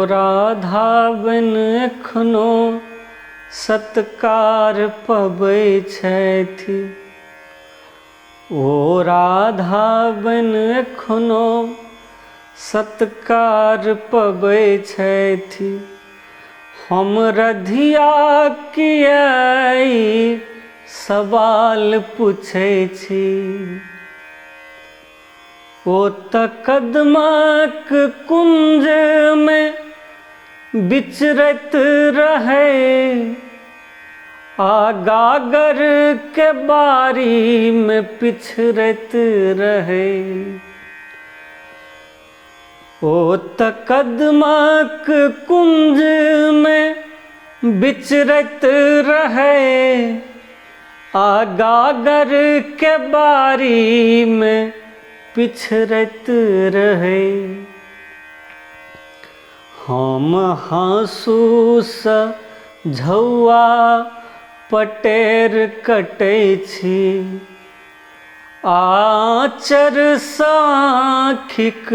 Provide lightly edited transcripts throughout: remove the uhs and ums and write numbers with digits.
राधा बिन एखनो सत्कार पबै छथि। ओ राधा बिन एखनो सत्कार पबै छथि। हम रधिया किया सवाल पूछै छी। ओ त कदमक कुंज में विचरत रहे, आ गागर के बारी में पिछरत रहे। ओ त कदमक कुंज में विचरत रहे, आ गागर के बारी में पिछरत रहे। हम हाँसू सा झौआ पटेर कटै छी, आचर साखिक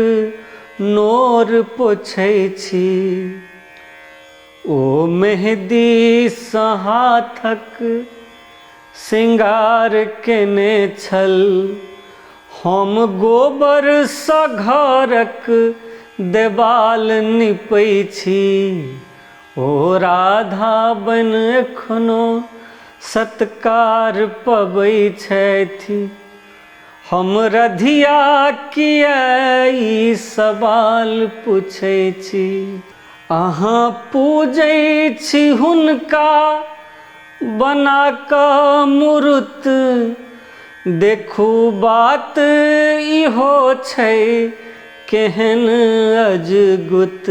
नोर पोछै छी। ओ मेहदी सा हाथक श्रृंगार केने छल, हम गोबर सा घरक देवाल निपै छी। ओ राधा बिन एखनो सत्कार पबै छथि। हम रधिया किया सवाल पूछै छी। अहाँ पूजै छी हुनका बना कऽ मूरत, देखू बात इहो छै केहन अजगुत।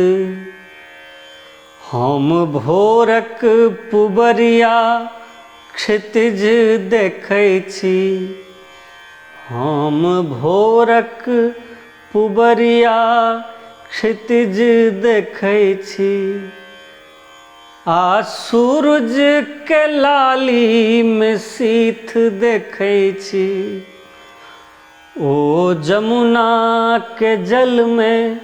हम भोरक पुबरिया क्षितिज देखै छी। हम भोरक पुबरिया क्षितिज देखै छी, आ सूरज के लाली में सीथ देखै छी। ओ जमुना के जल में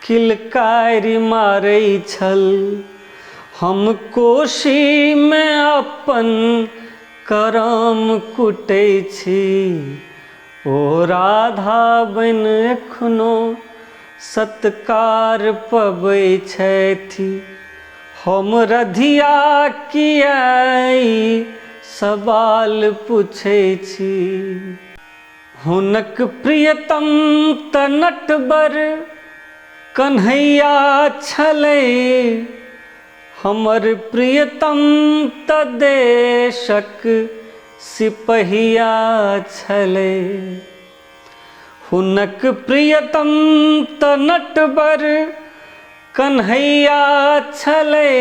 किलकारी मारै छल, हम कोशी में अपन करम कुटै छी। ओ राधा बिन एखनो सत्कार पबै छथि। हम रधिया किया सवाल पूछै छी। हुनक प्रियतम त नटवर कन्हैया छलै, हमर प्रियतम त देशक सिपहिया छलै। हुनक प्रियतम त नटवर कन्हैया छलै,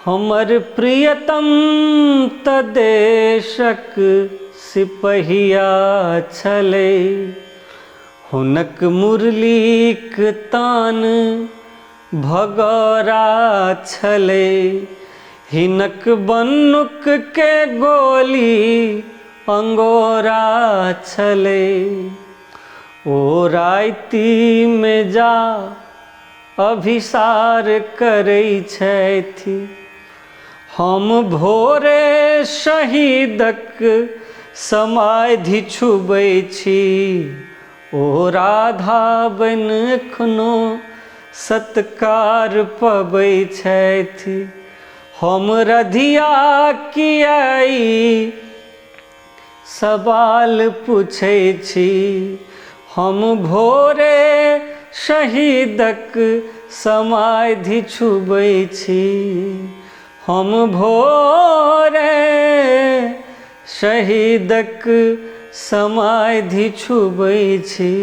हमर प्रियतम त देशक सिपहिया छलै। हुनक मुरलीक तान भगौरा छलै, हिनक बन्नुक के गोली अंगोरा छलै। ओ राति में जा अभिसार करै छथि, हम भोरे शहीदक समाधि छुबै छी। ओ राधा बिन एखनो सत्कार पबै छथि। हम रधिया किया सवाल पूछै छी। हम भोरे शहीदक समाधि छुबै छी। हम भोरे शहीदक समाधि छुबै छी।